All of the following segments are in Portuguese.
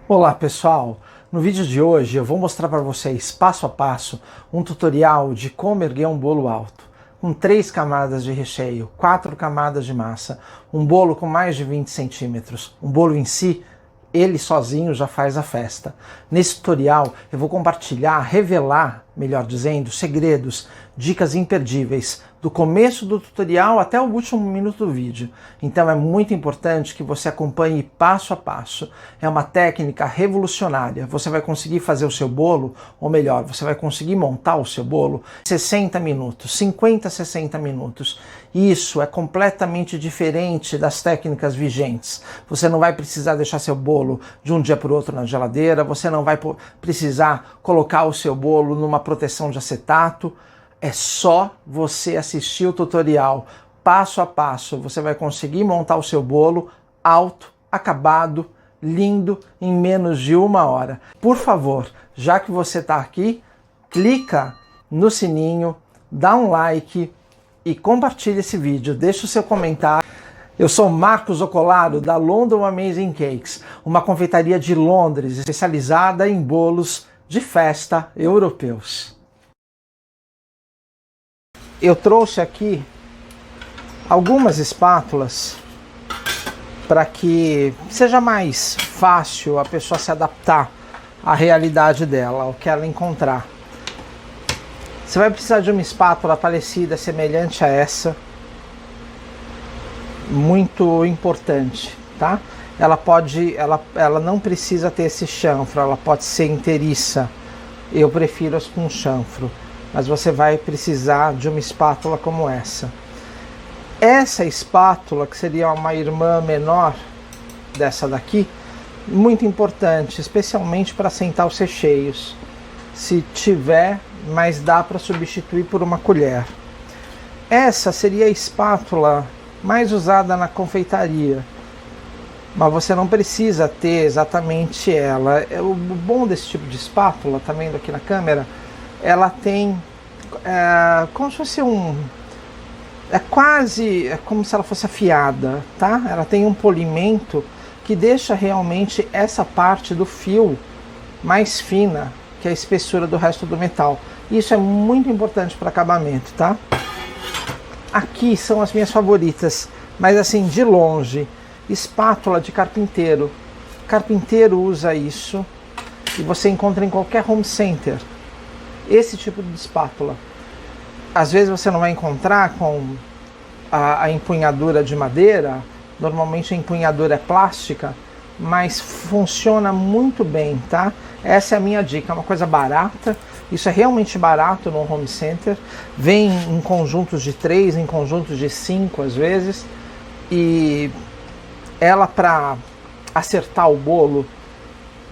Olá pessoal, no vídeo de hoje eu vou mostrar para vocês passo a passo um tutorial de como erguer um bolo alto, com 3 camadas de recheio, 4 camadas de massa, um bolo com mais de 20 centímetros, um bolo em si, ele sozinho já faz a festa. Nesse tutorial eu vou compartilhar, revelar, melhor dizendo, segredos, dicas imperdíveis, do começo do tutorial até o último minuto do vídeo. Então é muito importante que você acompanhe passo a passo. É uma técnica revolucionária. Você vai conseguir fazer o seu bolo, ou melhor, você vai conseguir montar o seu bolo em 60 minutos, 50, 60 minutos. Isso é completamente diferente das técnicas vigentes. Você não vai precisar deixar seu bolo de um dia para o outro na geladeira, você não vai precisar colocar o seu bolo numa proteção de acetato. É só você assistir o tutorial passo a passo. Você vai conseguir montar o seu bolo alto, acabado, lindo, em menos de 1 hora. Por favor, já que você está aqui, clica no sininho, dá um like e compartilha esse vídeo. Deixa o seu comentário. Eu sou Marcos Ocolaro, da London Amazing Cakes, uma confeitaria de Londres especializada em bolos de festa europeus. Eu trouxe aqui algumas espátulas para que seja mais fácil a pessoa se adaptar à realidade dela, ao que ela encontrar. Você vai precisar de uma espátula parecida, semelhante a essa, muito importante, tá? Ela não precisa ter esse chanfro, ela pode ser inteiriça. Eu prefiro as com chanfro. Mas você vai precisar de uma espátula como essa. Essa espátula, que seria uma irmã menor dessa daqui, muito importante, especialmente para sentar os recheios. Se tiver, mas dá para substituir por uma colher. Essa seria a espátula mais usada na confeitaria, mas você não precisa ter exatamente ela. O bom desse tipo de espátula, tá vendo aqui na câmera? Ela tem como se fosse é como se ela fosse afiada, tá? Ela tem um polimento que deixa realmente essa parte do fio mais fina que a espessura do resto do metal. Isso é muito importante para acabamento, tá? Aqui são as minhas favoritas, mas assim, de longe, espátula de carpinteiro. Carpinteiro usa isso e você encontra em qualquer home center. Esse tipo de espátula. Às vezes você não vai encontrar com a empunhadura de madeira, normalmente a empunhadura é plástica, mas funciona muito bem, tá? Essa é a minha dica, é uma coisa barata, isso é realmente barato no home center, vem em conjuntos de 3, em conjuntos de 5 às vezes, e ela para acertar o bolo,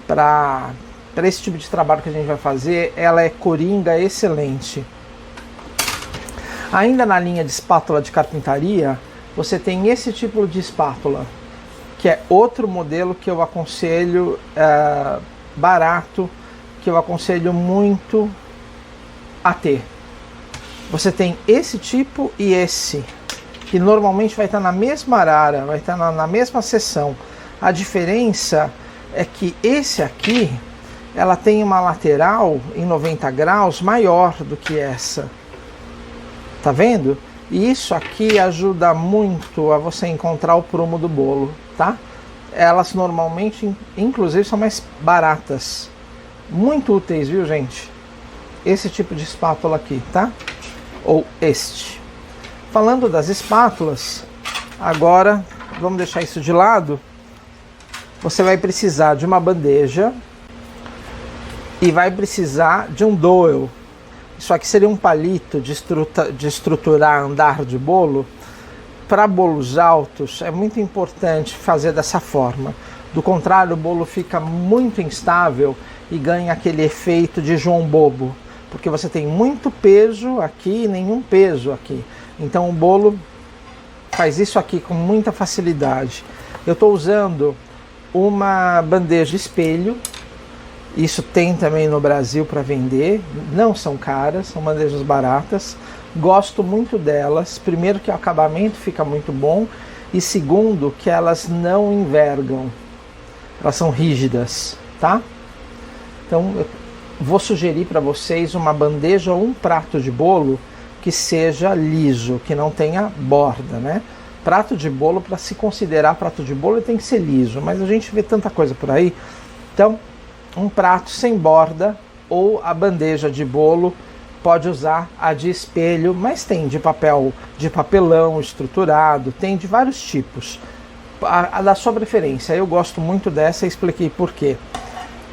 para esse tipo de trabalho que a gente vai fazer, ela é coringa excelente. Ainda na linha de espátula de carpintaria, você tem esse tipo de espátula, que é outro modelo que eu aconselho, barato, que eu aconselho muito a ter. Você tem esse tipo e esse, que normalmente vai estar na mesma arara, vai estar na mesma seção. A diferença é que esse aqui, ela tem uma lateral em 90 graus maior do que essa. Tá vendo? E isso aqui ajuda muito a você encontrar o prumo do bolo, tá? Elas normalmente, inclusive, são mais baratas. Muito úteis, viu, gente? Esse tipo de espátula aqui, tá? Ou este. Falando das espátulas, agora vamos deixar isso de lado. Você vai precisar de uma bandeja e vai precisar de um dowel. Isso aqui seria um palito de estruturar andar de bolo. Para bolos altos é muito importante fazer dessa forma. Do contrário, o bolo fica muito instável e ganha aquele efeito de João Bobo, porque você tem muito peso aqui e nenhum peso aqui. Então o bolo faz isso aqui com muita facilidade. Eu estou usando uma bandeja espelho. Isso tem também no Brasil para vender, não são caras, são bandejas baratas, gosto muito delas. Primeiro que o acabamento fica muito bom e segundo que elas não envergam, elas são rígidas. tá? Então eu vou sugerir para vocês uma bandeja ou um prato de bolo que seja liso, que não tenha borda, né? Prato de bolo, para se considerar prato de bolo, ele tem que ser liso, mas a gente vê tanta coisa por aí. Então, um prato sem borda, ou a bandeja de bolo, pode usar a de espelho, mas tem de papel, de papelão estruturado, tem de vários tipos. A da sua preferência, eu gosto muito dessa e expliquei por quê.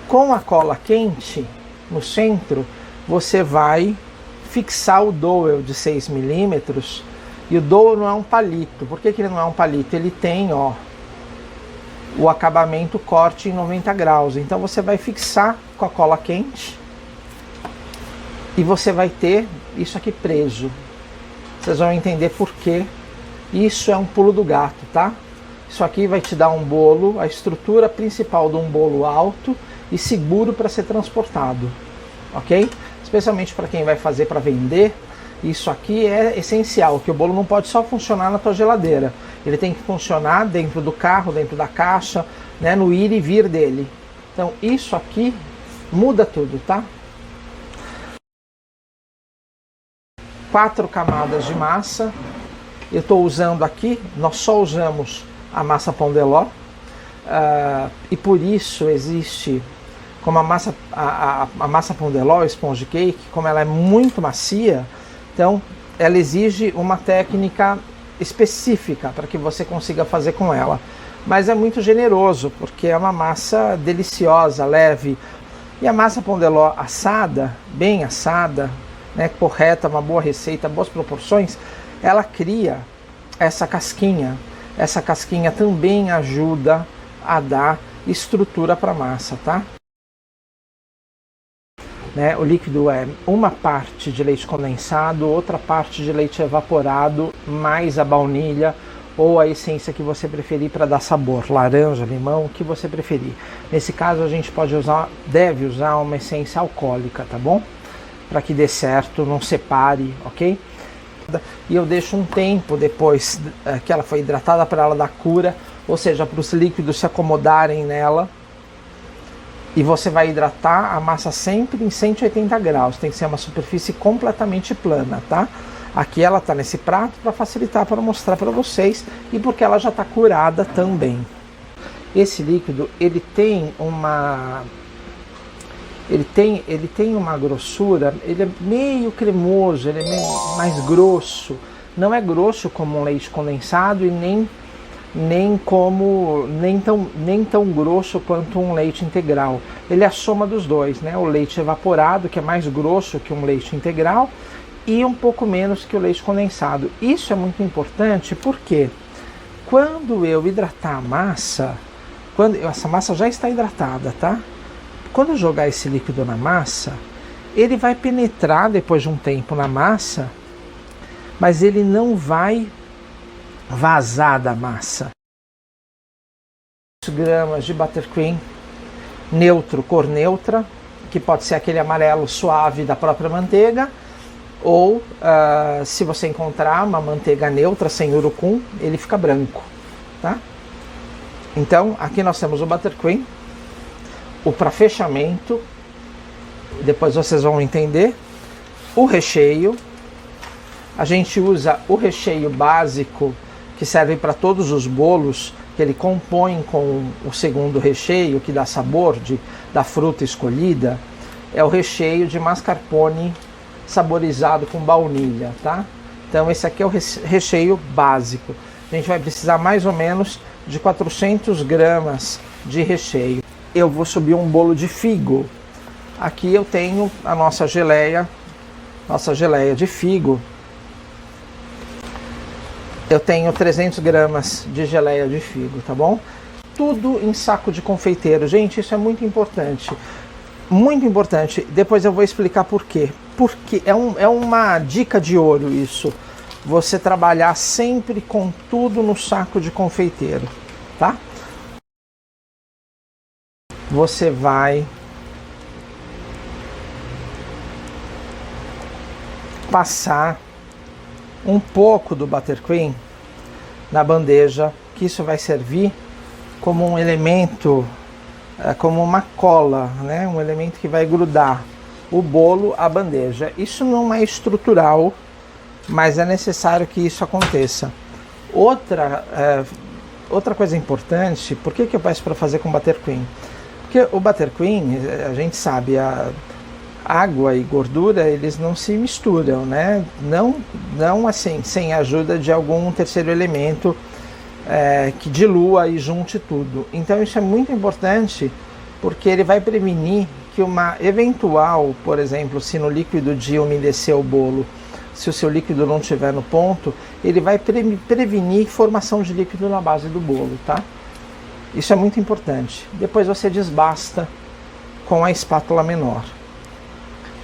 Com a cola quente no centro, você vai fixar o dowel de 6 milímetros, e o dowel não é um palito. Por que ele não é um palito? Ele tem, ó, o acabamento corte em 90 graus. Então você vai fixar com a cola quente e você vai ter isso aqui preso. Vocês vão entender por quê. Isso é um pulo do gato, tá? Isso aqui vai te dar um bolo, a estrutura principal de um bolo alto e seguro para ser transportado, ok? Especialmente para quem vai fazer para vender. Isso aqui é essencial, que o bolo não pode só funcionar na tua geladeira. Ele tem que funcionar dentro do carro, dentro da caixa, né, no ir e vir dele. Então isso aqui muda tudo, tá? 4 camadas de massa. Eu estou usando aqui, nós só usamos a massa Pão de Ló. E por isso existe, como a massa Pão de Ló, sponge cake, como ela é muito macia, então ela exige uma técnica específica para que você consiga fazer com ela. Mas é muito generoso, porque é uma massa deliciosa, leve. E a massa Pão de Ló assada, bem assada, né, correta, uma boa receita, boas proporções, ela cria essa casquinha. Essa casquinha também ajuda a dar estrutura para a massa, tá? Né, o líquido é uma parte de leite condensado, outra parte de leite evaporado, mais a baunilha ou a essência que você preferir para dar sabor, laranja, limão, o que você preferir. Nesse caso a gente deve usar uma essência alcoólica, tá bom? Para que dê certo, não separe, ok? E eu deixo um tempo depois que ela foi hidratada para ela dar cura, ou seja, para os líquidos se acomodarem nela. E você vai hidratar a massa sempre em 180 graus, tem que ser uma superfície completamente plana, tá? Aqui ela está nesse prato para facilitar, para mostrar para vocês, e porque ela já está curada também. Esse líquido, ele tem uma grossura, ele é meio cremoso, ele é meio mais grosso. Não é grosso como um leite condensado e nem tão grosso quanto um leite integral. Ele é a soma dos dois, né? O leite evaporado, que é mais grosso que um leite integral, e um pouco menos que o leite condensado. Isso é muito importante porque quando eu hidratar a massa, essa massa já está hidratada, tá? Quando eu jogar esse líquido na massa, ele vai penetrar depois de um tempo na massa, mas ele não vai vazar da massa. Gramas de buttercream neutro, cor neutra, que pode ser aquele amarelo suave da própria manteiga, ou se você encontrar uma manteiga neutra sem urucum, ele fica branco, tá? Então aqui nós temos o buttercream, o para fechamento, depois vocês vão entender, o recheio. A gente usa o recheio básico que serve para todos os bolos, que ele compõe com o segundo recheio, que dá sabor da fruta escolhida, é o recheio de mascarpone saborizado com baunilha, tá? Então esse aqui é o recheio básico. A gente vai precisar mais ou menos de 400 gramas de recheio. Eu vou subir um bolo de figo. Aqui eu tenho a nossa geleia de figo. Eu tenho 300 gramas de geleia de figo, tá bom? Tudo em saco de confeiteiro. Gente, isso é muito importante. Muito importante. Depois eu vou explicar por quê. Porque é uma dica de ouro isso. Você trabalhar sempre com tudo no saco de confeiteiro, tá? Você vai passar um pouco do buttercream na bandeja, que isso vai servir como um elemento como uma cola, né? Um elemento que vai grudar o bolo à bandeja. Isso não é estrutural, mas é necessário que isso aconteça. Outra coisa importante, por que eu peço para fazer com buttercream? Porque o buttercream, a gente sabe, a água e gordura, eles não se misturam, né? Não assim, sem a ajuda de algum terceiro elemento que dilua e junte tudo. Então isso é muito importante, porque ele vai prevenir que uma eventual, por exemplo, se no líquido de umedecer o bolo, se o seu líquido não estiver no ponto, ele vai prevenir formação de líquido na base do bolo, tá? Isso é muito importante. Depois você desbasta com a espátula menor.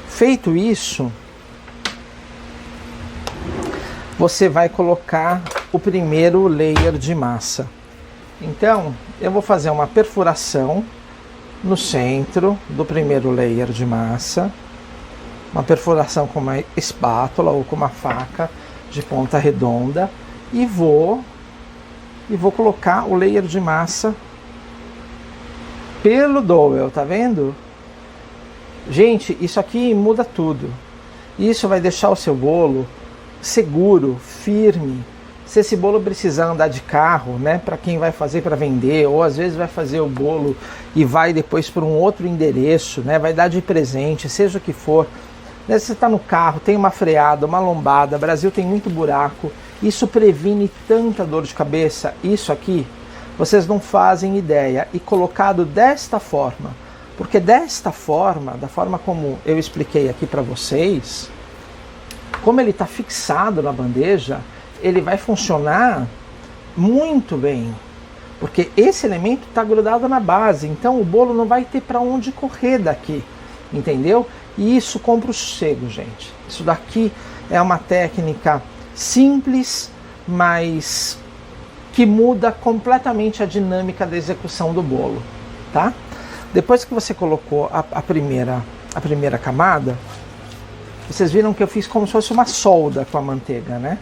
Feito isso, você vai colocar o primeiro layer de massa. Então, eu vou fazer uma perfuração no centro do primeiro layer de massa, uma perfuração com uma espátula ou com uma faca de ponta redonda, e vou colocar o layer de massa pelo dowel, tá vendo? Gente, isso aqui muda tudo. Isso vai deixar o seu bolo seguro, firme. Se esse bolo precisar andar de carro, né, para quem vai fazer para vender, ou às vezes vai fazer o bolo e vai depois para um outro endereço, né, vai dar de presente, seja o que for. Né, você está no carro, tem uma freada, uma lombada, Brasil tem muito buraco, isso previne tanta dor de cabeça. Isso aqui, vocês não fazem ideia. E colocado desta forma, porque desta forma, da forma como eu expliquei aqui para vocês, como ele está fixado na bandeja, ele vai funcionar muito bem, porque esse elemento está grudado na base, então o bolo não vai ter para onde correr daqui, entendeu? E isso compra o sossego, gente. Isso daqui é uma técnica simples, mas que muda completamente a dinâmica da execução do bolo, tá? Depois que você colocou a primeira camada, vocês viram que eu fiz como se fosse uma solda com a manteiga, né?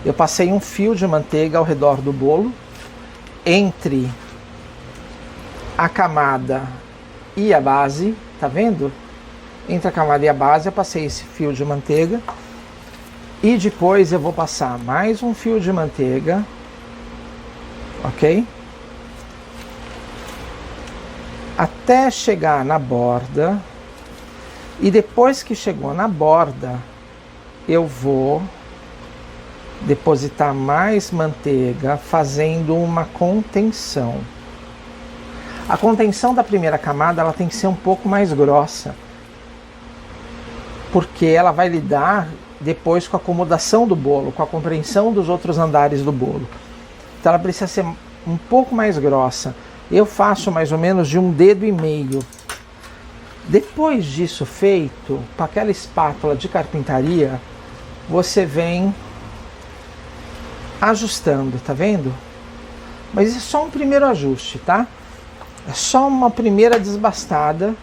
Eu passei um fio de manteiga ao redor do bolo, entre a camada e a base, tá vendo? Entre a camada e a base eu passei esse fio de manteiga, e depois eu vou passar mais um fio de manteiga, ok? Até chegar na borda, e depois que chegou na borda, eu vou depositar mais manteiga, fazendo uma contenção. A contenção da primeira camada, ela tem que ser um pouco mais grossa, porque ela vai lidar depois com a acomodação do bolo, com a compreensão dos outros andares do bolo. Então ela precisa ser um pouco mais grossa. Eu faço mais ou menos de 1,5 dedos. Depois disso feito, com aquela espátula de carpintaria, você vem ajustando, tá vendo? Mas isso é só um primeiro ajuste, tá? É só uma primeira desbastada.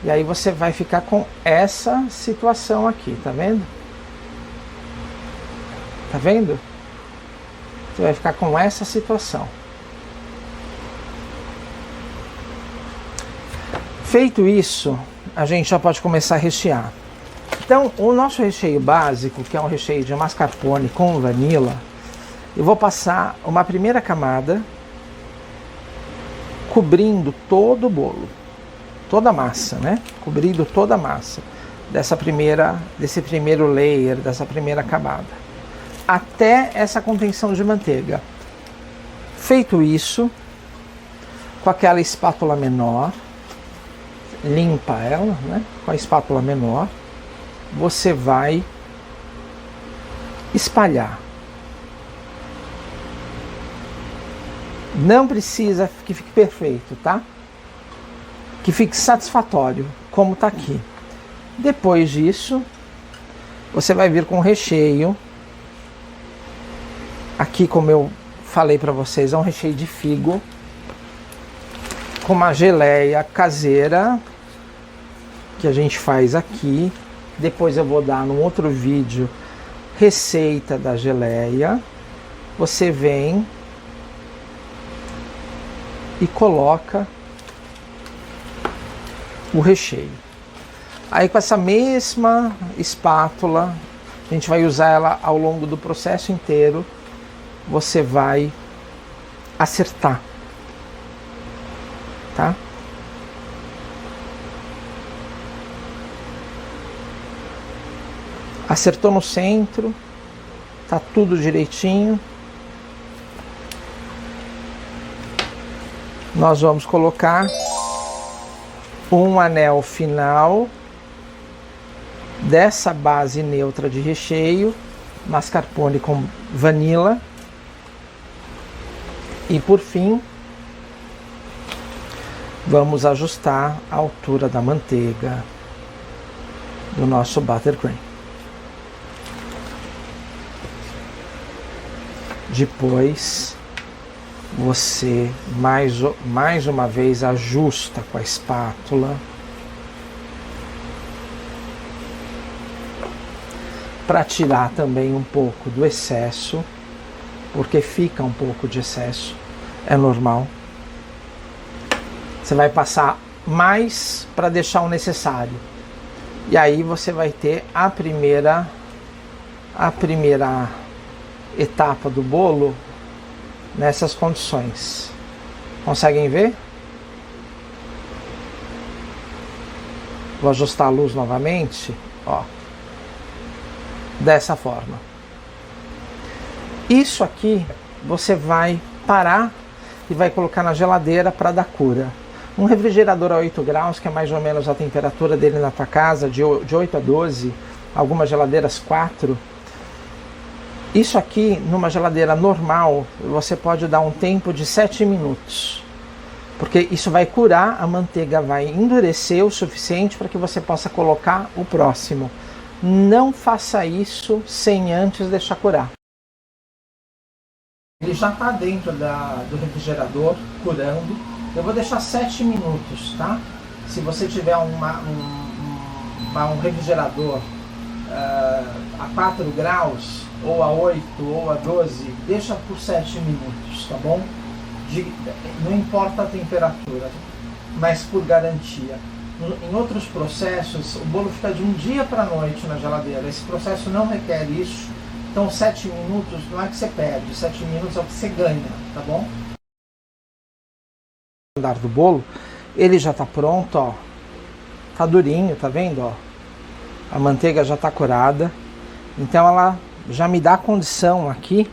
E aí você vai ficar com essa situação aqui, tá vendo? Tá vendo? Você vai ficar com essa situação. Feito isso, a gente já pode começar a rechear. Então, o nosso recheio básico, que é um recheio de mascarpone com vanila, eu vou passar uma primeira camada cobrindo todo o bolo, toda a massa, né? Cobrindo toda a massa desse primeiro layer, dessa primeira camada, até essa contenção de manteiga. Feito isso, com aquela espátula menor, limpa ela, né? Com a espátula menor, você vai espalhar. Não precisa que fique perfeito, tá? Que fique satisfatório, como tá aqui. Depois disso, você vai vir com o recheio. Aqui, como eu falei para vocês, é um recheio de figo com uma geleia caseira que a gente faz aqui. Depois eu vou dar num outro vídeo receita da geleia. Você vem e coloca. o recheio. Aí com essa mesma espátula, a gente vai usar ela ao longo do processo inteiro, você vai acertar, tá? Acertou no centro, tá tudo direitinho. Nós vamos colocar um anel final dessa base neutra de recheio, mascarpone com vanila. E por fim, vamos ajustar a altura da manteiga do nosso buttercream. Depois você mais uma vez ajusta com a espátula para tirar também um pouco do excesso, porque fica um pouco de excesso, é normal. Você vai passar mais para deixar o necessário. E aí você vai ter a primeira etapa do bolo nessas condições. Conseguem ver? Vou ajustar a luz novamente, ó. Dessa forma. Isso aqui você vai parar e vai colocar na geladeira para dar cura. Um refrigerador a 8 graus, que é mais ou menos a temperatura dele na tua casa, de 8 a 12, algumas geladeiras 4. Isso aqui, numa geladeira normal, você pode dar um tempo de 7 minutos. Porque isso vai curar, a manteiga vai endurecer o suficiente para que você possa colocar o próximo. Não faça isso sem antes deixar curar. Ele já está dentro do refrigerador, curando. Eu vou deixar 7 minutos, tá? Se você tiver um refrigerador a 4 graus, ou a 8, ou a 12, deixa por 7 minutos, tá bom? Não importa a temperatura, mas por garantia. Em outros processos, o bolo fica de um dia para a noite na geladeira. Esse processo não requer isso. Então 7 minutos não é que você perde, 7 minutos é o que você ganha, tá bom? O andar do bolo, ele já está pronto, ó. Tá durinho, tá vendo, ó? A manteiga já está curada. Então ela já me dá condição aqui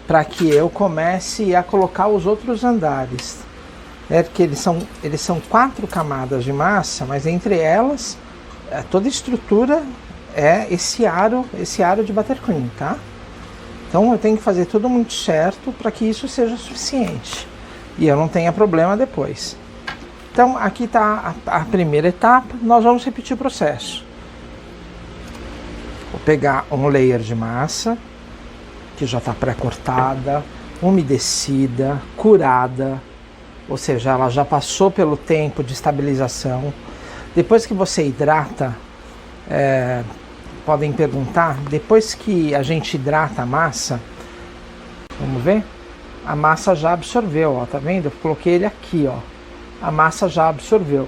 para que eu comece a colocar os outros andares. É porque eles são 4 camadas de massa, mas entre elas toda a estrutura é esse aro de buttercream, tá? Então eu tenho que fazer tudo muito certo para que isso seja suficiente e eu não tenha problema depois. Então aqui está a primeira etapa. Nós vamos repetir o processo. Vou pegar um layer de massa que já está pré-cortada, umedecida, curada, ou seja, ela já passou pelo tempo de estabilização. Depois que você hidrata, podem perguntar, depois que a gente hidrata a massa, vamos ver? A massa já absorveu, ó, tá vendo? Eu coloquei ele aqui, ó. A massa já absorveu.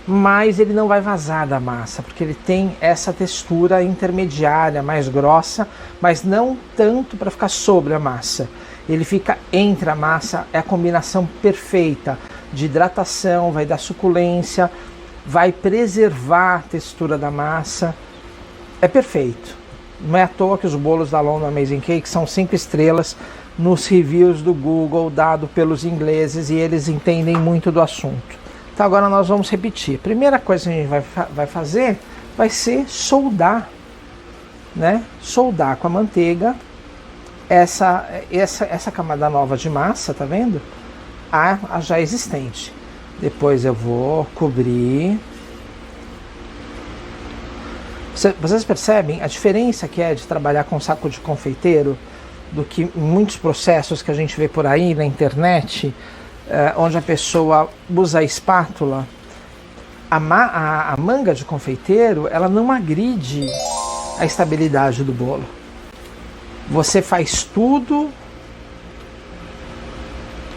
Mas ele não vai vazar da massa, porque ele tem essa textura intermediária, mais grossa, mas não tanto para ficar sobre a massa. Ele fica entre a massa, é a combinação perfeita de hidratação, vai dar suculência, vai preservar a textura da massa. É perfeito. Não é à toa que os bolos da London Amazing Cake são 5 estrelas nos reviews do Google, dado pelos ingleses, e eles entendem muito do assunto. Então agora nós vamos repetir. A primeira coisa que a gente vai fazer vai ser soldar, né? Soldar com a manteiga essa camada nova de massa, tá vendo? A já existente. Depois eu vou cobrir. Vocês percebem a diferença que é de trabalhar com saco de confeiteiro do que em muitos processos que a gente vê por aí na internet, onde a pessoa usa a espátula. A manga de confeiteiro, ela não agride a estabilidade do bolo. Você faz tudo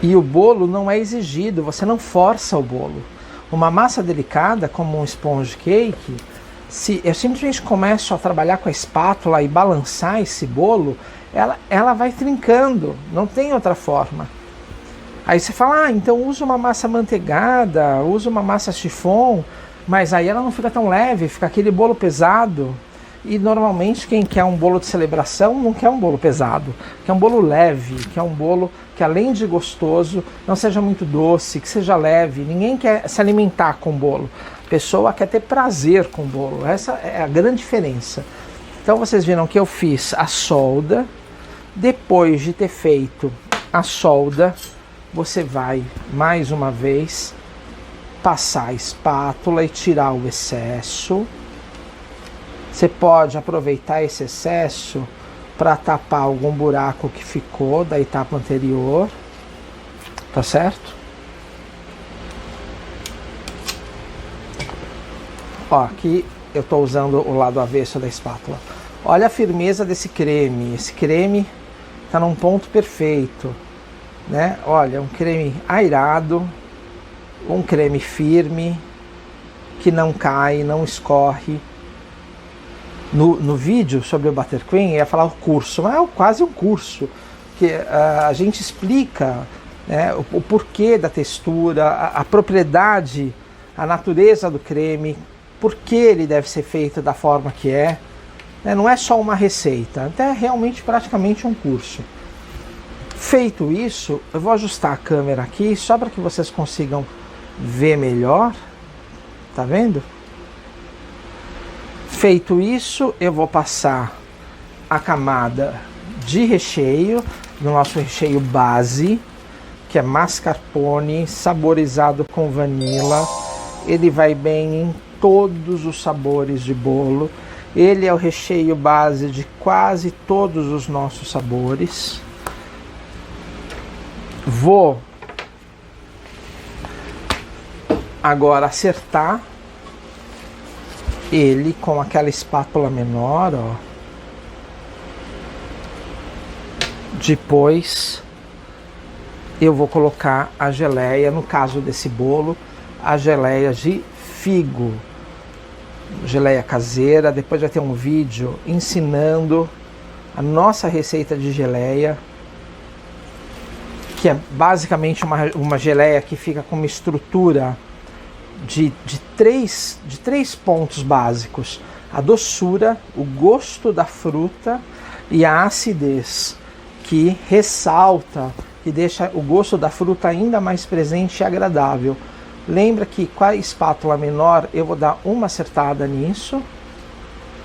e o bolo não é exigido, você não força o bolo. Uma massa delicada, como um sponge cake, se eu simplesmente começo a trabalhar com a espátula e balançar esse bolo, ela vai trincando, não tem outra forma. Aí você fala, então usa uma massa manteigada, usa uma massa chiffon, mas aí ela não fica tão leve, fica aquele bolo pesado. E normalmente quem quer um bolo de celebração não quer um bolo pesado, quer um bolo leve, quer um bolo que além de gostoso, não seja muito doce, que seja leve. Ninguém quer se alimentar com o bolo, a pessoa quer ter prazer com o bolo, essa é a grande diferença. Então vocês viram que eu fiz a solda, depois de ter feito a solda, você vai mais uma vez passar a espátula e tirar o excesso. Você pode aproveitar esse excesso para tapar algum buraco que ficou da etapa anterior, tá certo? Ó, aqui eu estou usando o lado avesso da espátula. Olha a firmeza desse creme, esse creme está num ponto perfeito, né? Olha, um creme airado, um creme firme, que não cai, não escorre. No vídeo sobre o Buttercream, eu ia falar o curso, mas é quase um curso, que a gente explica, né, o porquê da textura, a propriedade, a natureza do creme, por que ele deve ser feito da forma que é. Não é só uma receita, até realmente praticamente um curso. Feito isso, eu vou ajustar a câmera aqui só para que vocês consigam ver melhor, tá vendo? Feito isso, eu vou passar a camada de recheio, do nosso recheio base, que é mascarpone saborizado com vanila. Ele vai bem em todos os sabores de bolo. Ele é o recheio base de quase todos os nossos sabores. Vou agora acertar ele com aquela espátula menor, ó. Depois eu vou colocar a geleia, no caso desse bolo, a geleia de figo, geleia caseira. Depois vai ter um vídeo ensinando a nossa receita de geleia, que é basicamente uma geleia que fica com uma estrutura de três pontos básicos: a doçura, o gosto da fruta e a acidez, que ressalta, que deixa o gosto da fruta ainda mais presente e agradável. Lembra que com a espátula menor eu vou dar uma acertada nisso,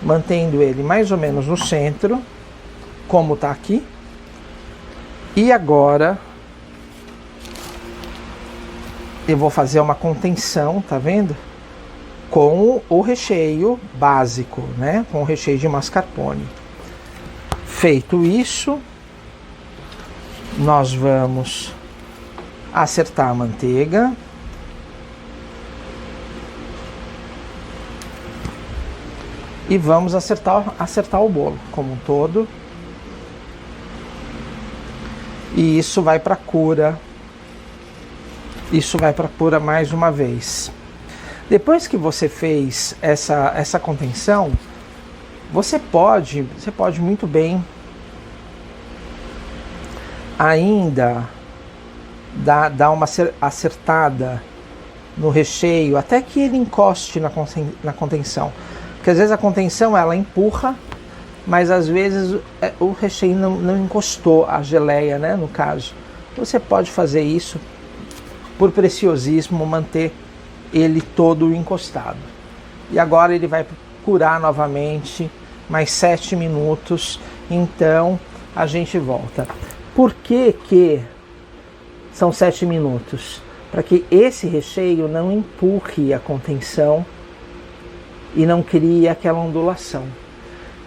mantendo ele mais ou menos no centro, como está aqui. E agora eu vou fazer uma contenção, tá vendo? Com o recheio básico, né? Com o recheio de mascarpone. Feito isso, nós vamos acertar a manteiga. E vamos acertar o bolo como um todo. E isso vai para a cura. Isso vai para a cura mais uma vez. Depois que você fez essa contenção, você pode muito bem ainda dar uma acertada no recheio até que ele encoste na contenção. Porque às vezes a contenção ela empurra, mas às vezes o recheio não encostou, a geleia, né, no caso. Você pode fazer isso por preciosismo, manter ele todo encostado. E agora ele vai curar novamente mais 7 minutos, então a gente volta. Por que são 7 minutos? Para que esse recheio não empurre a contenção e não crie aquela ondulação,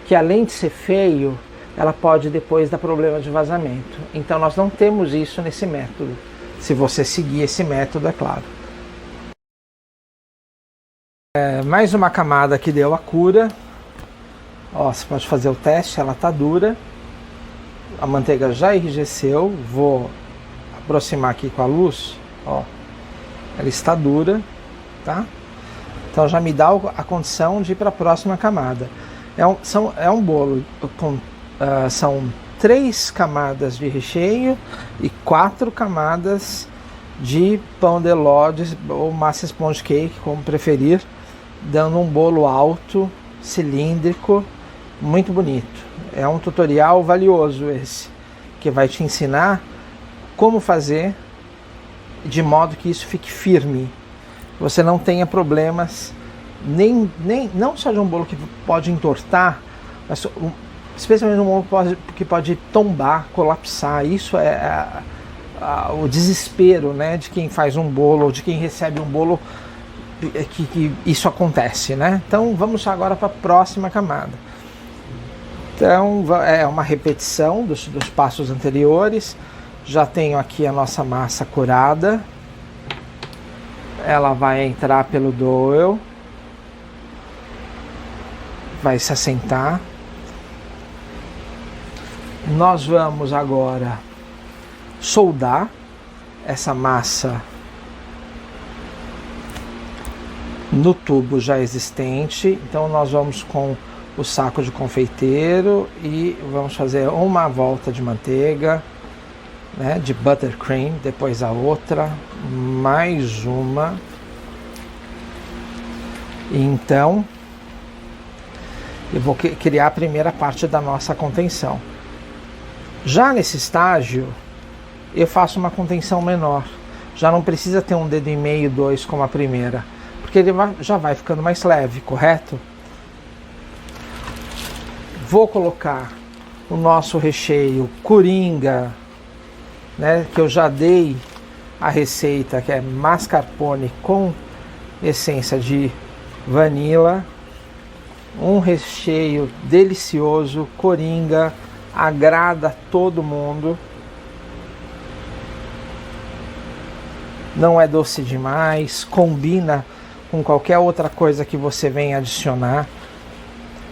que além de ser feio, ela pode depois dar problema de vazamento. Então nós não temos isso nesse método, se você seguir esse método, é claro. Mais uma camada que deu a cura. Ó, você pode fazer o teste, ela está dura. A manteiga já enrijeceu. Vou aproximar aqui com a luz. Ó, ela está dura. tá? Então já me dá a condição de ir para a próxima camada. É um bolo com são 3 camadas de recheio e 4 camadas de pão de ló ou massa sponge cake, como preferir, dando um bolo alto, cilíndrico, muito bonito. É um tutorial valioso esse, que vai te ensinar como fazer de modo que isso fique firme. Você não tenha problemas, não só de um bolo que pode entortar, mas especialmente um bolo que pode tombar, colapsar. Isso é o desespero, né, de quem faz um bolo ou de quem recebe um bolo que isso acontece, né? Então vamos agora para a próxima camada. Então é uma repetição dos passos anteriores. Já tenho aqui a nossa massa curada. Ela vai entrar pelo dowel, vai se assentar. Nós vamos agora soldar essa massa no tubo já existente. Então nós vamos com o saco de confeiteiro e vamos fazer uma volta de manteiga, né, de buttercream, depois a outra, mais uma. E então eu vou criar a primeira parte da nossa contenção. Já nesse estágio eu faço uma contenção menor, já não precisa ter 1,5 dedo, 2 como a primeira, porque ele já vai ficando mais leve, correto? Vou colocar o nosso recheio coringa, né, que eu já dei a receita, que é mascarpone com essência de vanila, um recheio delicioso, coringa, agrada todo mundo. Não é doce demais, combina com qualquer outra coisa que você venha adicionar.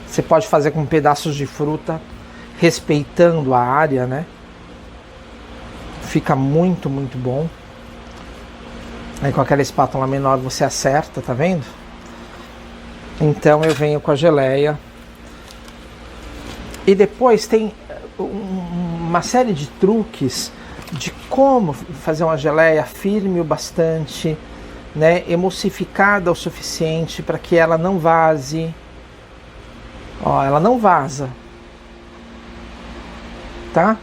Você pode fazer com pedaços de fruta, respeitando a área, né? Fica muito, muito bom. Aí com aquela espátula menor você acerta, tá vendo? Então eu venho com a geleia. E depois tem uma série de truques de como fazer uma geleia firme o bastante, né, emulsificada o suficiente para que ela não vaze. Ó, ela não vaza, tá?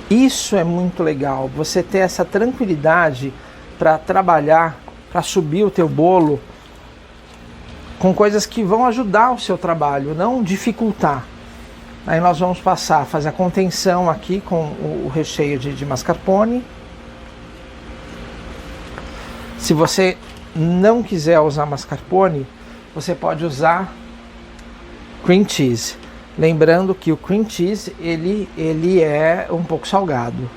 Isso é muito legal, você ter essa tranquilidade para trabalhar, para subir o teu bolo com coisas que vão ajudar o seu trabalho, não dificultar. Aí nós vamos passar a fazer a contenção aqui com o recheio de mascarpone. Se você não quiser usar mascarpone, você pode usar cream cheese. Lembrando que o cream cheese ele é um pouco salgado.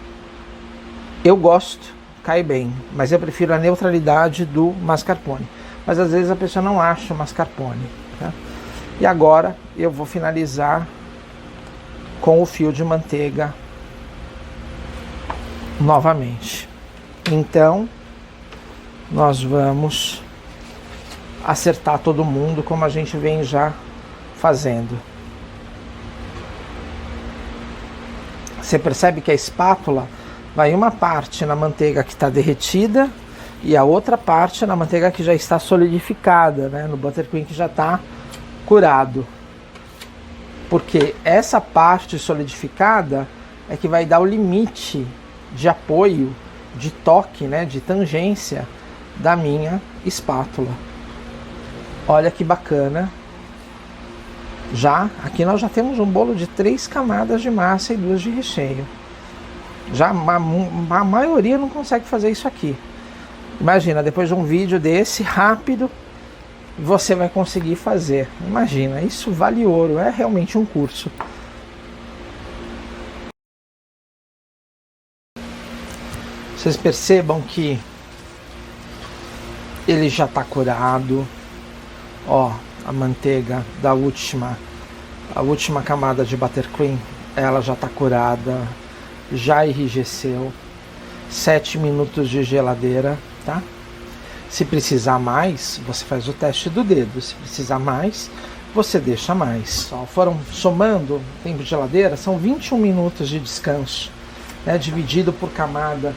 Eu gosto, cai bem, mas eu prefiro a neutralidade do mascarpone. Mas às vezes a pessoa não acha o mascarpone, tá? E agora eu vou finalizar com o fio de manteiga novamente. Então nós vamos acertar todo mundo como a gente vem já fazendo. Você percebe que a espátula vai uma parte na manteiga que está derretida e a outra parte na manteiga que já está solidificada, né? No buttercream que já está curado. Porque essa parte solidificada é que vai dar o limite de apoio, de toque, né? De tangência da minha espátula. Olha que bacana. Aqui nós já temos um bolo de 3 camadas de massa e 2 de recheio. Já a maioria não consegue fazer isso aqui. Imagina, depois de um vídeo desse, rápido, você vai conseguir fazer. Imagina, isso vale ouro, é realmente um curso. Vocês percebam que ele já está curado. Ó, a manteiga da última camada de buttercream, ela já está curada, já enrijeceu. 7 minutos de geladeira, tá? Se precisar mais, você faz o teste do dedo. Se precisar mais, você deixa mais. Foram somando tempo de geladeira, são 21 minutos de descanso, né, dividido por camada.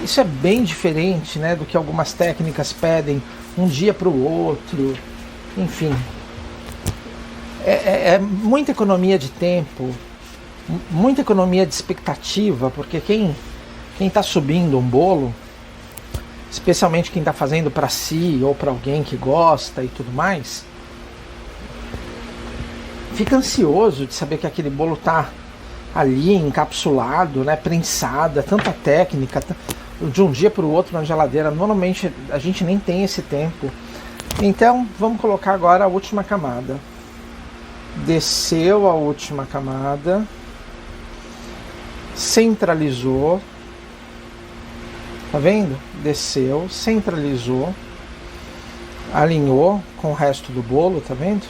Isso é bem diferente, né, do que algumas técnicas pedem, um dia para o outro. Enfim, é muita economia de tempo, muita economia de expectativa, porque quem está subindo um bolo, especialmente quem está fazendo para si ou para alguém que gosta e tudo mais, fica ansioso de saber que aquele bolo está ali encapsulado, né, prensado, é tanta técnica, de um dia para o outro na geladeira. Normalmente a gente nem tem esse tempo. Então vamos colocar agora a última camada. Desceu a última camada, centralizou, tá vendo? Desceu, centralizou, alinhou com o resto do bolo, tá vendo?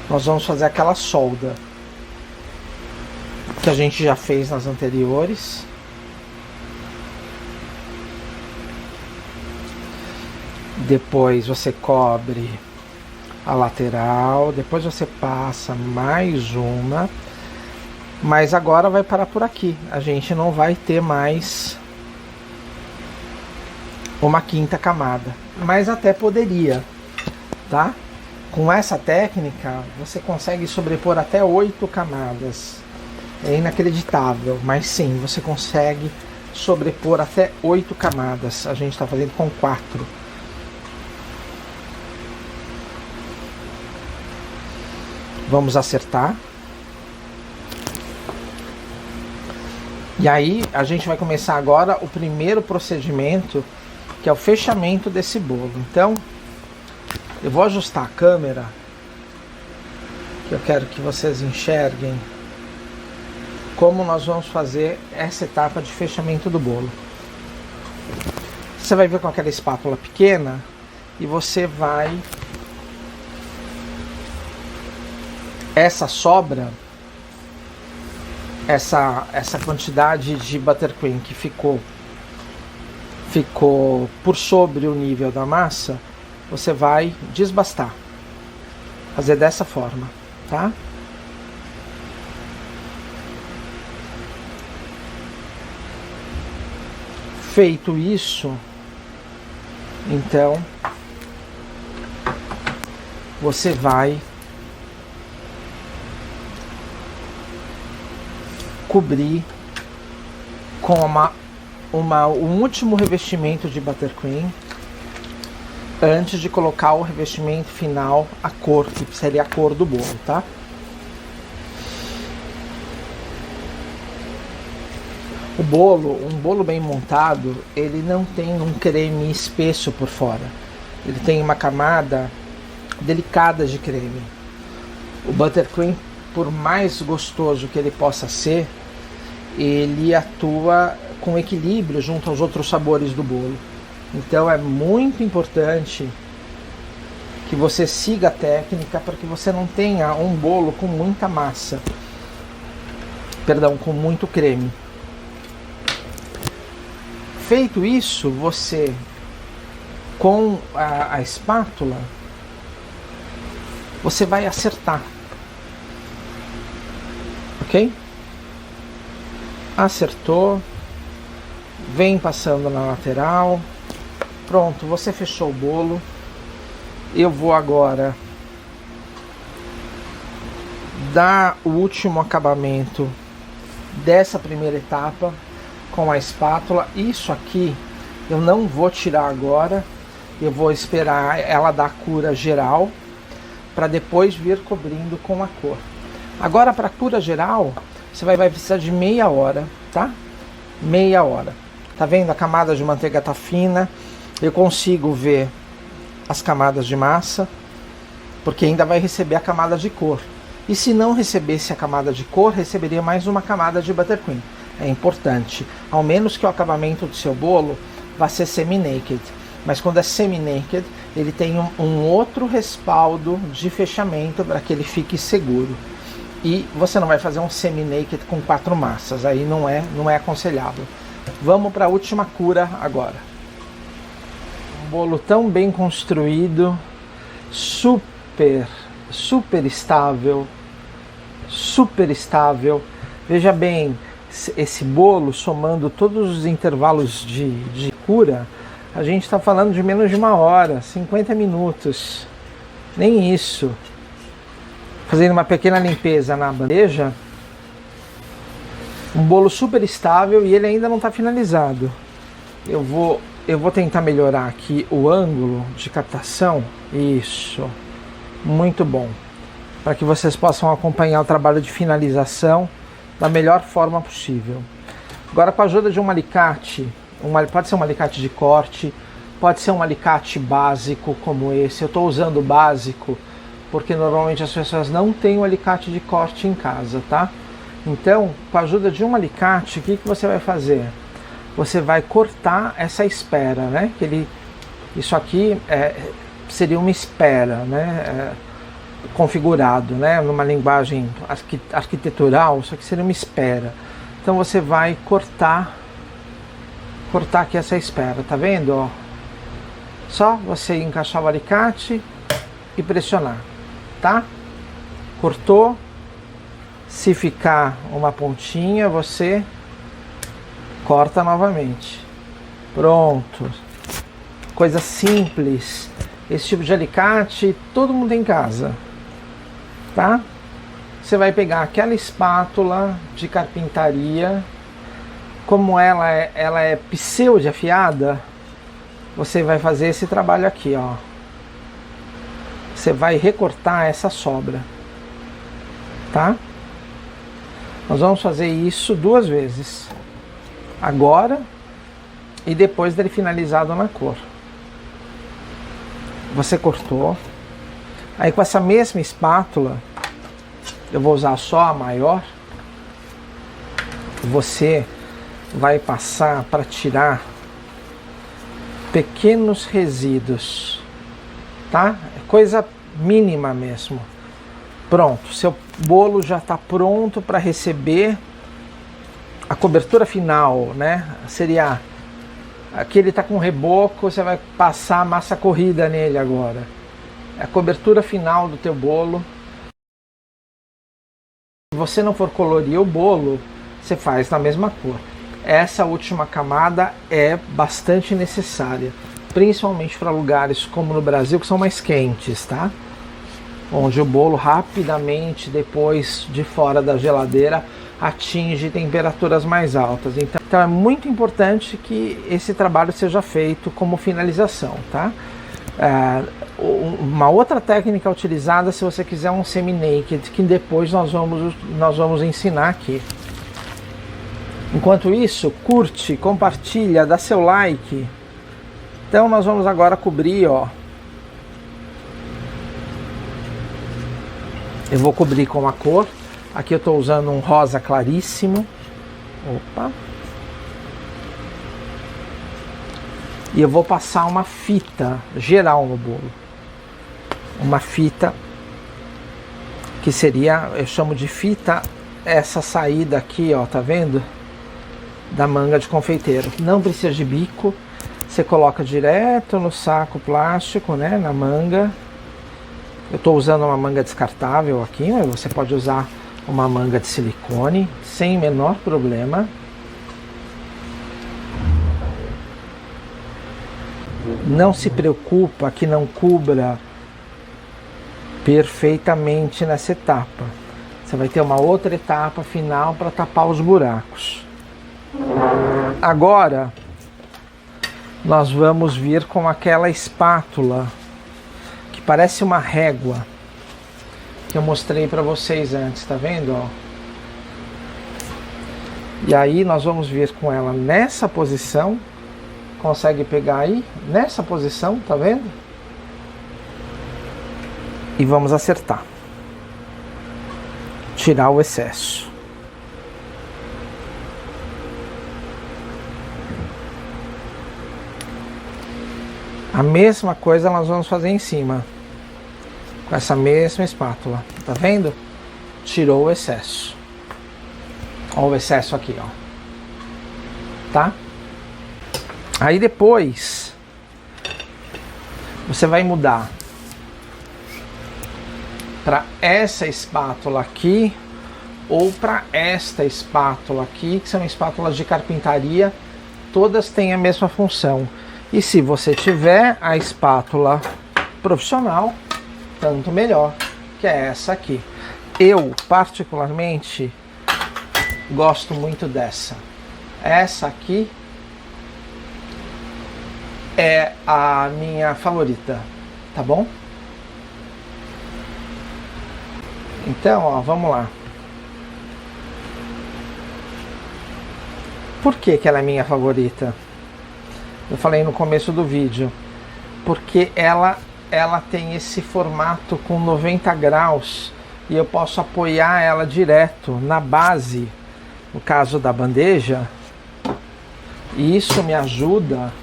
Nós vamos fazer aquela solda que a gente já fez nas anteriores. Depois você cobre a lateral, depois você passa mais uma, mas agora vai parar por aqui. A gente não vai ter mais uma quinta camada, mas até poderia, tá? Com essa técnica você consegue sobrepor até 8 camadas. É inacreditável, mas sim, você consegue sobrepor até 8 camadas. A gente está fazendo com 4. Vamos acertar. E aí a gente vai começar agora o primeiro procedimento, que é o fechamento desse bolo. Então, eu vou ajustar a câmera, que eu quero que vocês enxerguem como nós vamos fazer essa etapa de fechamento do bolo. Você vai ver com aquela espátula pequena e você vai... Essa sobra, essa quantidade de buttercream que ficou por sobre o nível da massa, você vai desbastar. Fazer dessa forma, tá? Feito isso, então você vai cobrir com um último revestimento de buttercream antes de colocar o revestimento final, a cor, que seria a cor do bolo, tá? O bolo, um bolo bem montado, ele não tem um creme espesso por fora. Ele tem uma camada delicada de creme. O buttercream, por mais gostoso que ele possa ser, ele atua com equilíbrio junto aos outros sabores do bolo. Então é muito importante que você siga a técnica para que você não tenha um bolo com muita massa, com muito creme. Feito isso, você com a espátula você vai acertar, ok? Acertou, vem passando na lateral. Pronto, você fechou o bolo. Eu vou agora dar o último acabamento dessa primeira etapa com a espátula. Isso aqui eu não vou tirar agora, eu vou esperar ela dar a cura geral para depois vir cobrindo com a cor. Agora, para a cura geral, você vai precisar de meia hora, tá? Meia hora. Tá vendo? A camada de manteiga tá fina. Eu consigo ver as camadas de massa, porque ainda vai receber a camada de cor. E se não recebesse a camada de cor, receberia mais uma camada de buttercream. É importante, ao menos que o acabamento do seu bolo vá ser semi-naked. Mas quando é semi-naked, ele tem um outro respaldo de fechamento para que ele fique seguro. E você não vai fazer um semi-naked com 4 massas, aí não é aconselhável. Vamos para a última cura agora. bolo tão bem construído, super estável, super estável. Veja bem, esse bolo, somando todos os intervalos de cura, a gente está falando de menos de 1 hora, 50 minutos, nem isso. Fazendo uma pequena limpeza na bandeja, um bolo super estável e ele ainda não está finalizado. Eu vou tentar melhorar aqui o ângulo de captação, isso, muito bom, para que vocês possam acompanhar o trabalho de finalização da melhor forma possível. Agora, com a ajuda de um alicate, pode ser um alicate de corte, pode ser um alicate básico como esse. Eu estou usando o básico porque normalmente as pessoas não têm o alicate de corte em casa, tá? Então, com a ajuda de um alicate, o que você vai fazer? Você vai cortar essa espera, né? Isso aqui seria uma espera, né? Configurado, né? Numa linguagem arquitetural, isso aqui seria uma espera. Então você vai cortar aqui essa espera, tá vendo? Ó? Só você encaixar o alicate e pressionar, tá? Cortou. Se ficar uma pontinha, você corta novamente. Pronto. Coisa simples. Esse tipo de alicate todo mundo tem em casa, tá? Você vai pegar aquela espátula de carpintaria, como ela é pseudo afiada, você vai fazer esse trabalho aqui, ó. Você vai recortar essa sobra, tá? Nós vamos fazer isso 2 vezes, agora e depois dele finalizado na cor. Você cortou, aí com essa mesma espátula, eu vou usar só a maior, você vai passar para tirar pequenos resíduos, tá? É coisa mínima mesmo. Pronto, seu bolo já está pronto para receber a cobertura final, né? Seria aqui, ele está com reboco, você vai passar massa corrida nele agora. É a cobertura final do teu bolo. Se você não for colorir o bolo, você faz na mesma cor. Essa última camada é bastante necessária, principalmente para lugares como no Brasil, que são mais quentes, tá? Onde o bolo rapidamente, depois de fora da geladeira, atinge temperaturas mais altas. Então é muito importante que esse trabalho seja feito como finalização, tá? Uma outra técnica utilizada, se você quiser um semi-naked, que depois nós vamos ensinar aqui. Enquanto isso, curte, compartilha, dá seu like. Então nós vamos agora cobrir, ó. Eu vou cobrir com a cor. Aqui eu estou usando um rosa claríssimo. Opa. E eu vou passar uma fita geral no bolo. Uma fita que seria, eu chamo de fita, essa saída aqui, ó, tá vendo? Da manga de confeiteiro. Não precisa de bico. Você coloca direto no saco plástico, né, na manga. Eu estou usando uma manga descartável aqui, mas você pode usar uma manga de silicone sem o menor problema. Não se preocupa que não cubra perfeitamente nessa etapa. Você vai ter uma outra etapa final para tapar os buracos. Agora nós vamos vir com aquela espátula que parece uma régua que eu mostrei para vocês antes, tá vendo? Ó? E aí nós vamos vir com ela nessa posição. Consegue pegar aí? Nessa posição, tá vendo? E vamos acertar. Tirar o excesso. A mesma coisa nós vamos fazer em cima. Com essa mesma espátula. Tá vendo? Tirou o excesso. Olha o excesso aqui, ó. Tá? Aí depois Você vai mudar para essa espátula aqui ou para esta espátula aqui, que são espátulas de carpintaria, todas têm a mesma função. E se você tiver a espátula profissional, tanto melhor, que é essa aqui. Eu, particularmente, gosto muito dessa. Essa aqui é a minha favorita, tá bom? Então, ó, vamos lá. Por que que ela é minha favorita? Eu falei no começo do vídeo. Porque ela tem esse formato com 90 graus e eu posso apoiar ela direto na base, no caso da bandeja, e isso me ajuda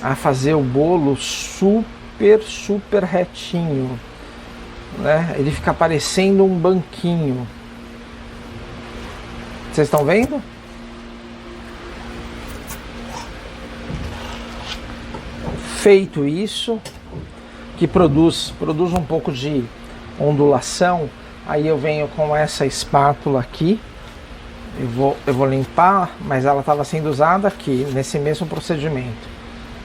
a fazer o bolo super retinho, né? Ele fica parecendo um banquinho. Vocês estão vendo? Feito isso, que produz um pouco de ondulação, aí eu venho com essa espátula aqui, eu vou limpar, mas ela estava sendo usada aqui, nesse mesmo procedimento,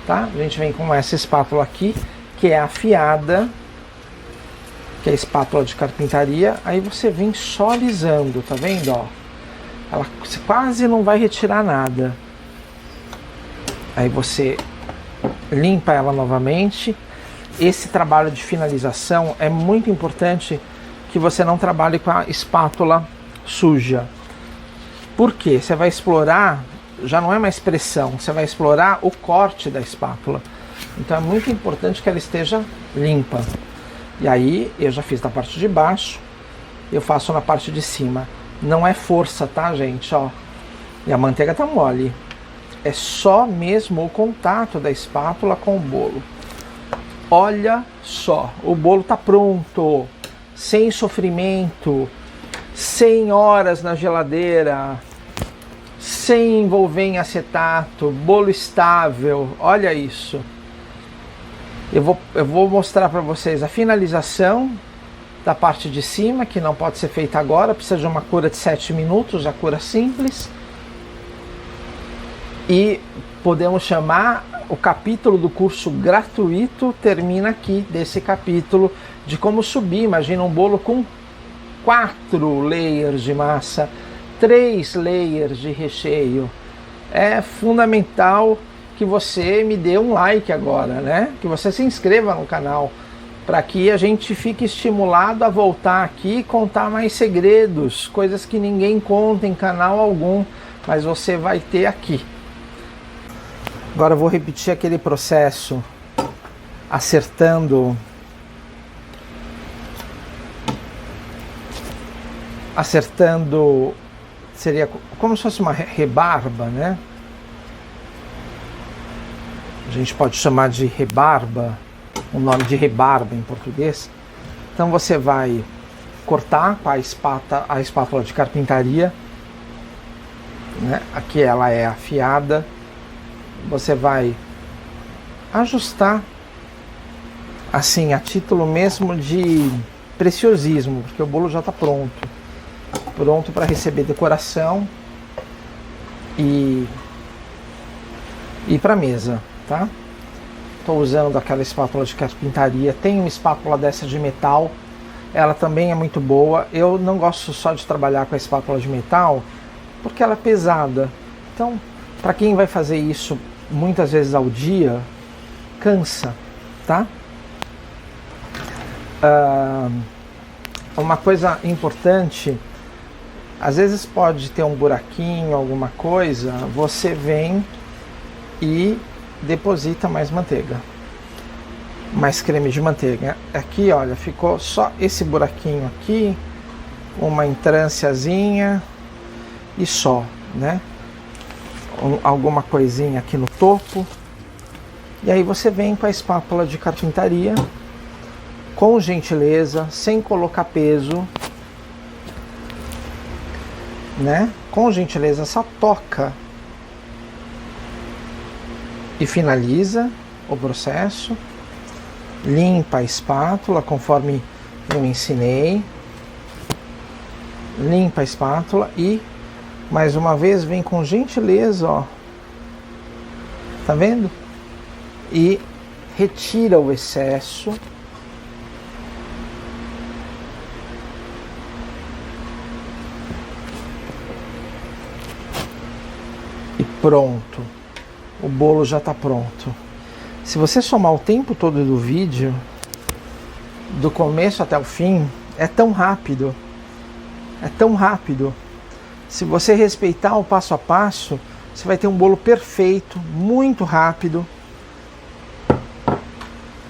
tá? A gente vem com essa espátula aqui, que é afiada, que é a espátula de carpintaria, aí você vem só alisando, tá vendo, ó? Ela quase não vai retirar nada. Aí você limpa ela novamente. Esse trabalho de finalização é muito importante, que você não trabalhe com a espátula suja. Por quê? Você vai explorar, já não é mais pressão, você vai explorar o corte da espátula. Então é muito importante que ela esteja limpa. E aí eu já fiz da parte de baixo, eu faço na parte de cima. Não é força, tá, gente? Ó. E a manteiga tá mole. É só mesmo o contato da espátula com o bolo. Olha só, o bolo tá pronto, sem sofrimento, 100 horas na geladeira, sem envolver em acetato, bolo estável. Olha isso. Eu vou mostrar para vocês a finalização da parte de cima, que não pode ser feita agora, precisa de uma cura de 7 minutos, a cura simples. E podemos chamar o capítulo do curso gratuito, termina aqui, desse capítulo de como subir. Imagina um bolo com 4 layers de massa, 3 layers de recheio. É fundamental que você me dê um like agora, né? Que você se inscreva no canal, para que a gente fique estimulado a voltar aqui e contar mais segredos, coisas que ninguém conta em canal algum, mas você vai ter aqui. Agora eu vou repetir aquele processo, acertando seria como se fosse uma rebarba, né? A gente pode chamar de rebarba, o nome de rebarba em português. Então você vai cortar com a espátula de carpintaria, né? Aqui ela é afiada. Você vai ajustar assim, a título mesmo de preciosismo, porque o bolo já está pronto para receber decoração e para mesa, tá? Estou usando aquela espátula de carpintaria. Tem uma espátula dessa de metal, ela também é muito boa. Eu não gosto só de trabalhar com a espátula de metal porque ela é pesada. Então, para quem vai fazer isso muitas vezes ao dia, cansa, tá? Uma coisa importante, às vezes pode ter um buraquinho, alguma coisa, você vem e deposita mais manteiga, mais creme de manteiga. Aqui, olha, ficou só esse buraquinho aqui, uma entrânciazinha e só, né? Alguma coisinha aqui no topo. E aí você vem com a espátula de carpintaria, com gentileza, sem colocar peso, né? Com gentileza, só toca e finaliza o processo. Limpa a espátula conforme eu ensinei. Limpa a espátula e, mais uma vez, vem com gentileza, ó. Tá vendo? E retira o excesso. E pronto. O bolo já está pronto. Se você somar o tempo todo do vídeo, do começo até o fim, é tão rápido. É tão rápido. Se você respeitar o passo a passo, você vai ter um bolo perfeito, muito rápido.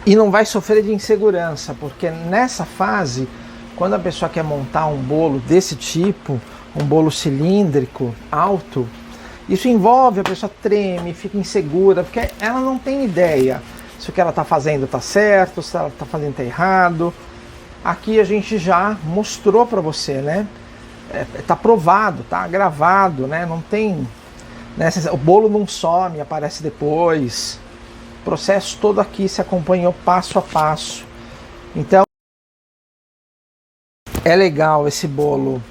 E não vai sofrer de insegurança, porque nessa fase, quando a pessoa quer montar um bolo desse tipo, um bolo cilíndrico, alto, isso envolve, a pessoa treme, fica insegura, porque ela não tem ideia se o que ela está fazendo está certo, se ela está fazendo está errado. Aqui a gente já mostrou para você, né? Tá provado, tá gravado, né? Não tem, né? O bolo não some, aparece depois. O processo todo aqui se acompanhou passo a passo. Então é legal esse bolo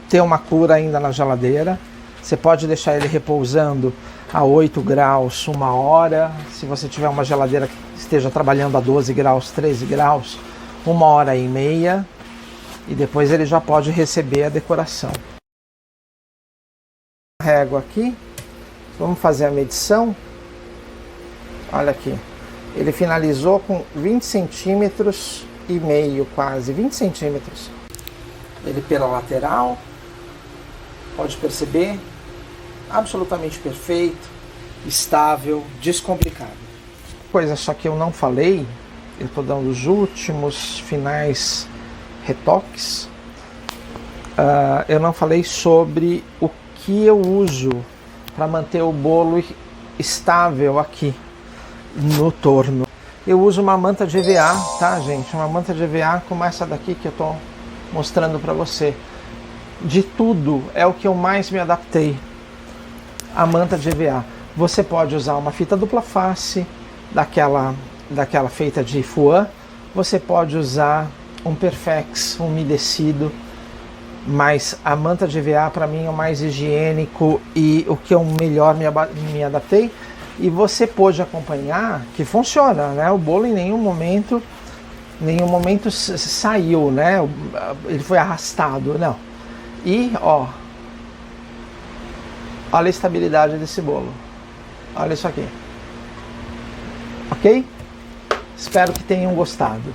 ter uma cura ainda na geladeira. Você pode deixar ele repousando a 8 graus 1 hora. Se você tiver uma geladeira que esteja trabalhando a 12 graus, 13 graus, 1h30. E depois ele já pode receber a decoração. Régua aqui. Vamos fazer a medição. Olha aqui. Ele finalizou com 20 centímetros e meio, quase 20 centímetros. Ele pela lateral. Pode perceber. Absolutamente perfeito, estável, descomplicado. Coisa só que eu não falei, eu estou dando os últimos finais retoques. Eu não falei sobre o que eu uso para manter o bolo estável aqui no torno. Eu uso uma manta de EVA, tá, gente? Uma manta de EVA como essa daqui que eu estou mostrando para você. De tudo, é o que eu mais me adaptei. A manta de EVA. Você pode usar uma fita dupla face, daquela feita de fuan. Você pode usar um Perfex umedecido, mas a manta de EVA para mim é o mais higiênico e o que eu melhor me adaptei. E você pode acompanhar que funciona, né? O bolo em nenhum momento saiu, né? Ele foi arrastado, não. E ó, olha a estabilidade desse bolo. Olha isso aqui. Ok? Espero que tenham gostado.